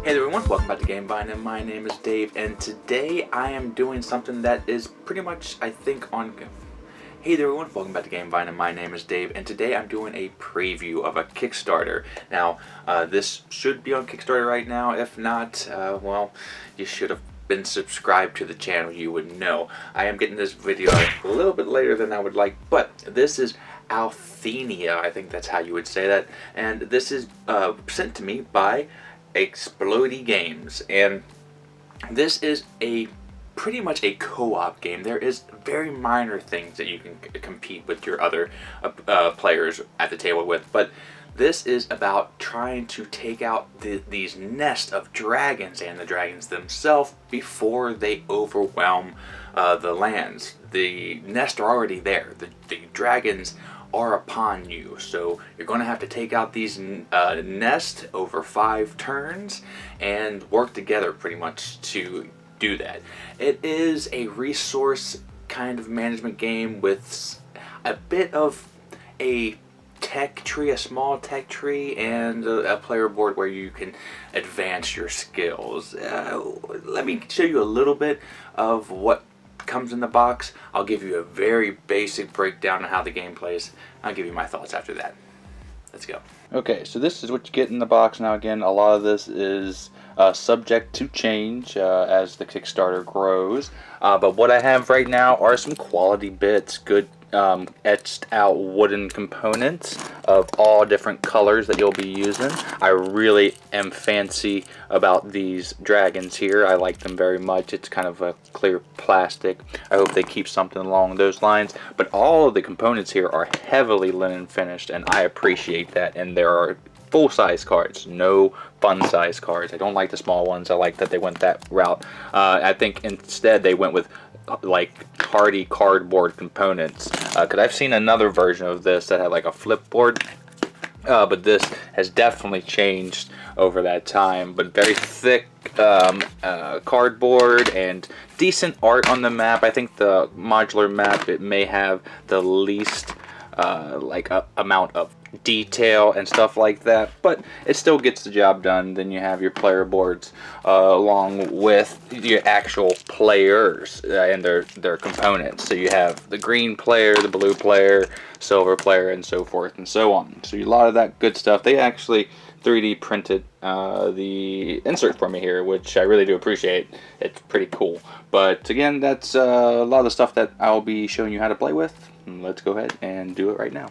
Hey there everyone, welcome back to Gamevine, and my name is Dave, and today I am doing something that is pretty much, I think, on... Hey there everyone, welcome back to Gamevine, and my name is Dave, and today I'm doing a preview of a Kickstarter. Now, this should be on Kickstarter right now. If not, well, you should have been subscribed to the channel, you would know. I am getting this video a little bit later than I would like, but this is Althenia, I think that's how you would say that, and this is sent to me by Explodey Games, and this is pretty much a co-op game. There is very minor things that you can compete with your other players at the table with, but this is about trying to take out these nests of dragons and the dragons themselves before they overwhelm the lands. The nests are already there. The dragons are upon you, so you're going to have to take out these nests over 5 turns and work together pretty much to do that. It is a resource kind of management game with a bit of a tech tree, a small tech tree, and a player board where you can advance your skills. Let me show you a little bit of what comes in the box. I'll give you a very basic breakdown on how the game plays. I'll give you my thoughts after that. Let's go. Okay, so this is what you get in the box. Now again, a lot of this is subject to change as the Kickstarter grows, but what I have right now are some quality bits, good etched out wooden components of all different colors that you'll be using. I really am fancy about these dragons here. I like them very much. It's kind of a clear plastic. I hope they keep something along those lines, but all of the components here are heavily linen finished, and I appreciate that. And there are full-size cards, no fun-size cards. I don't like the small ones. I like that they went that route. I think instead they went with like hardy cardboard components, because I've seen another version of this that had like a flip board, but this has definitely changed over that time. But very thick cardboard and decent art on the map. I think the modular map, it may have the least amount of detail and stuff like that, but it still gets the job done. Then you have your player boards along with your actual players and their components. So you have the green player, the blue player, silver player, and so forth and so on. So a lot of that good stuff. They actually 3D printed the insert for me here, which I really do appreciate. It's pretty cool. But again, that's a lot of the stuff that I'll be showing you how to play with. Let's go ahead and do it right now.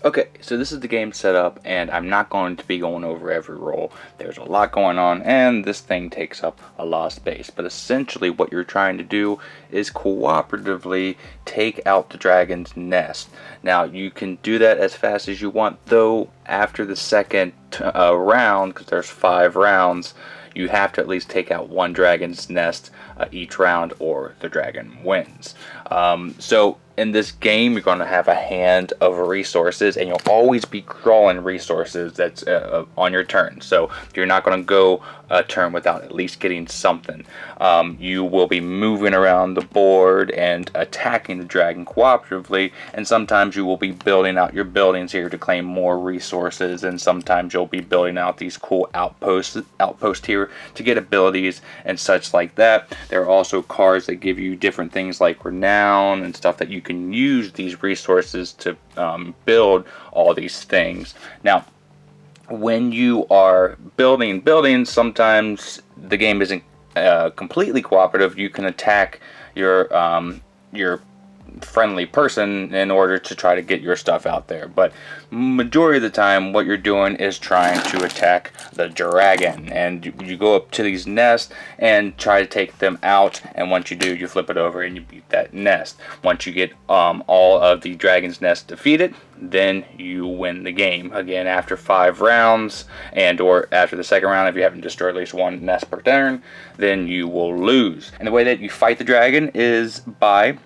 Okay, so this is the game setup, and I'm not going to be going over every role. There's a lot going on, and this thing takes up a lot of space. But essentially what you're trying to do is cooperatively take out the dragon's nest. Now, you can do that as fast as you want, though after the second round, because there's 5 rounds, you have to at least take out 1 dragon's nest each round, or the dragon wins. So in this game, you're going to have a hand of resources, and you'll always be drawing resources that's on your turn. So you're not going to go a turn without at least getting something. You will be moving around the board and attacking the dragon cooperatively, and sometimes you will be building out your buildings here to claim more resources, and sometimes you'll be building out these cool outposts here to get abilities and such like that. There are also cards that give you different things like renown and stuff that you can use these resources to build all these things. Now, when you are building buildings, sometimes the game isn't completely cooperative. You can attack your friendly person in order to try to get your stuff out there, but majority of the time what you're doing is trying to attack the dragon, and you go up to these nests and try to take them out, and once you do, you flip it over and you beat that nest. Once you get all of the dragon's nests defeated, then you win the game. Again, after 5 rounds, and or after the second round, if you haven't destroyed at least 1 nest per turn, then you will lose. And the way that you fight the dragon is by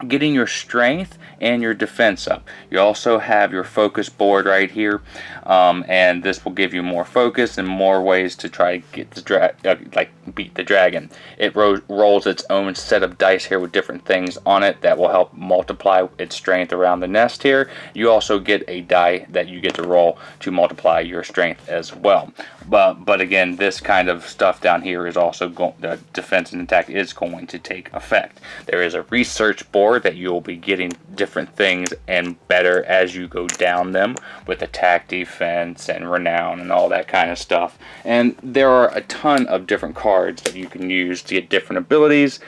getting your strength and your defense up. You also have your focus board right here, and this will give you more focus and more ways to try to get the beat the dragon. It rolls its own set of dice here with different things on it that will help multiply its strength around the nest here. You also get a die that you get to roll to multiply your strength as well. But again, this kind of stuff down here is also the defense and attack is going to take effect. There is a research board that you'll be getting different things and better as you go down them with attack, defense, and renown and all that kind of stuff. And there are a ton of different cards that you can use to get different abilities.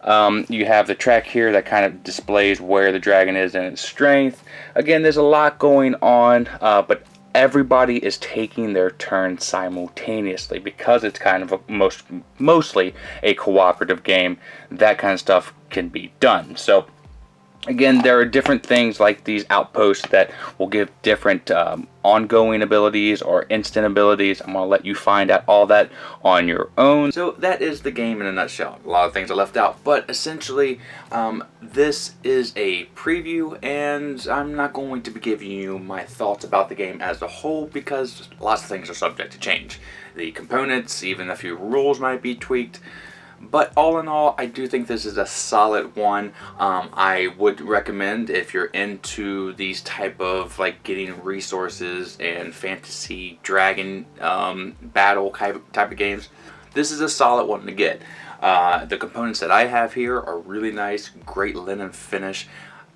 You have the track here that kind of displays where the dragon is and its strength. Again, there's a lot going on, but everybody is taking their turn simultaneously because it's kind of mostly a cooperative game. That kind of stuff can be done. So again, there are different things like these outposts that will give different ongoing abilities or instant abilities. I'm going to let you find out all that on your own. So that is the game in a nutshell. A lot of things are left out, but essentially this is a preview, and I'm not going to be giving you my thoughts about the game as a whole because lots of things are subject to change. The components, even a few rules might be tweaked. But all in all, I do think this is a solid one. I would recommend if you're into these type of like getting resources and fantasy dragon battle type of games, this is a solid one to get. The components that I have here are really nice, great linen finish.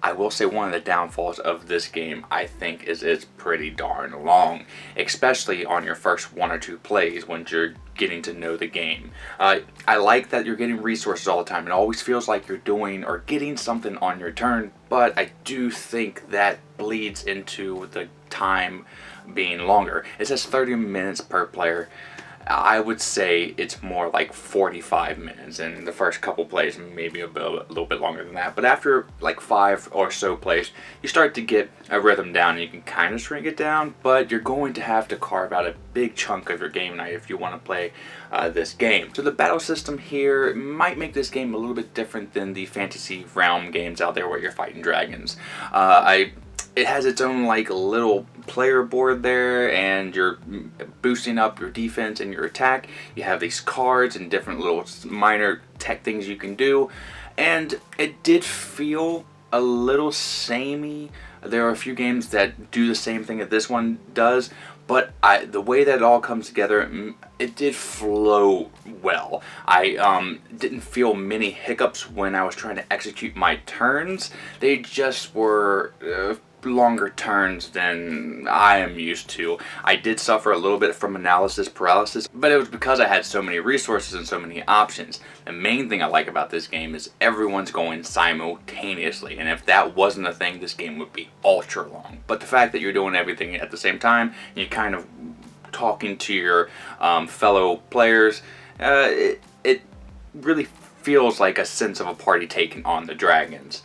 I will say one of the downfalls of this game, I think, is it's pretty darn long, especially on your first 1 or 2 plays when you're getting to know the game. I like that you're getting resources all the time. It always feels like you're doing or getting something on your turn, but I do think that bleeds into the time being longer. It says 30 minutes per player. I would say it's more like 45 minutes, and the first couple plays maybe a little bit longer than that. But after like 5 or so plays, you start to get a rhythm down, and you can kind of shrink it down, but you're going to have to carve out a big chunk of your game night if you want to play this game. So the battle system here might make this game a little bit different than the fantasy realm games out there where you're fighting dragons. It has its own like little player board there, and you're boosting up your defense and your attack. You have these cards and different little minor tech things you can do, and it did feel a little samey. There are a few games that do the same thing that this one does, but the way that it all comes together, it did flow well. I didn't feel many hiccups when I was trying to execute my turns. They just were longer turns than I am used to. I did suffer a little bit from analysis paralysis, but it was because I had so many resources and so many options. The main thing I like about this game is everyone's going simultaneously, and if that wasn't a thing, this game would be ultra long. But the fact that you're doing everything at the same time, you're kind of talking to your fellow players, it really feels like a sense of a party taking on the dragons.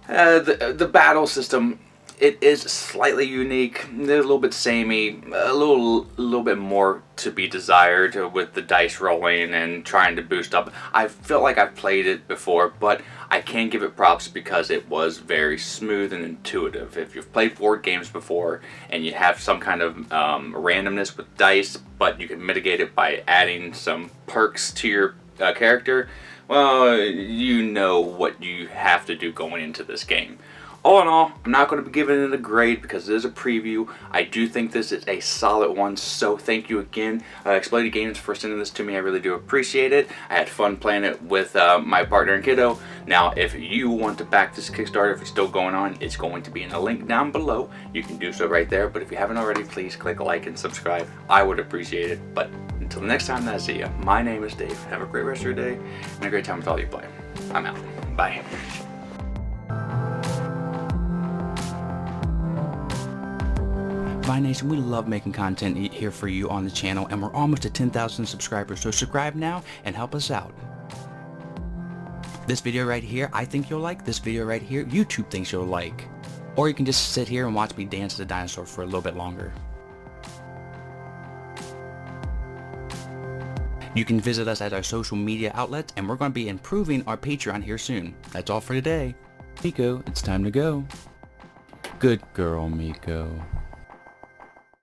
The battle system, it is slightly unique. They're a little bit samey, a little bit more to be desired with the dice rolling and trying to boost up. I feel like I've played it before, but I can give it props because it was very smooth and intuitive. If you've played board games before and you have some kind of randomness with dice, but you can mitigate it by adding some perks to your character, well, you know what you have to do going into this game. All in all, I'm not going to be giving it a grade because it is a preview. I do think this is a solid one, so thank you again, Exploded Games, for sending this to me. I really do appreciate it. I had fun playing it with my partner and kiddo. Now, if you want to back this Kickstarter, if it's still going on, it's going to be in the link down below. You can do so right there, but if you haven't already, please click like and subscribe. I would appreciate it, but until the next time that I see you, my name is Dave. Have a great rest of your day and a great time with all you play. I'm out. Bye. Vine Nation, we love making content here for you on the channel, and we're almost at 10,000 subscribers, so subscribe now and help us out. This video right here, I think you'll like. This video right here, YouTube thinks you'll like. Or you can just sit here and watch me dance as a dinosaur for a little bit longer. You can visit us at our social media outlets, and we're going to be improving our Patreon here soon. That's all for today. Miko, it's time to go. Good girl, Miko.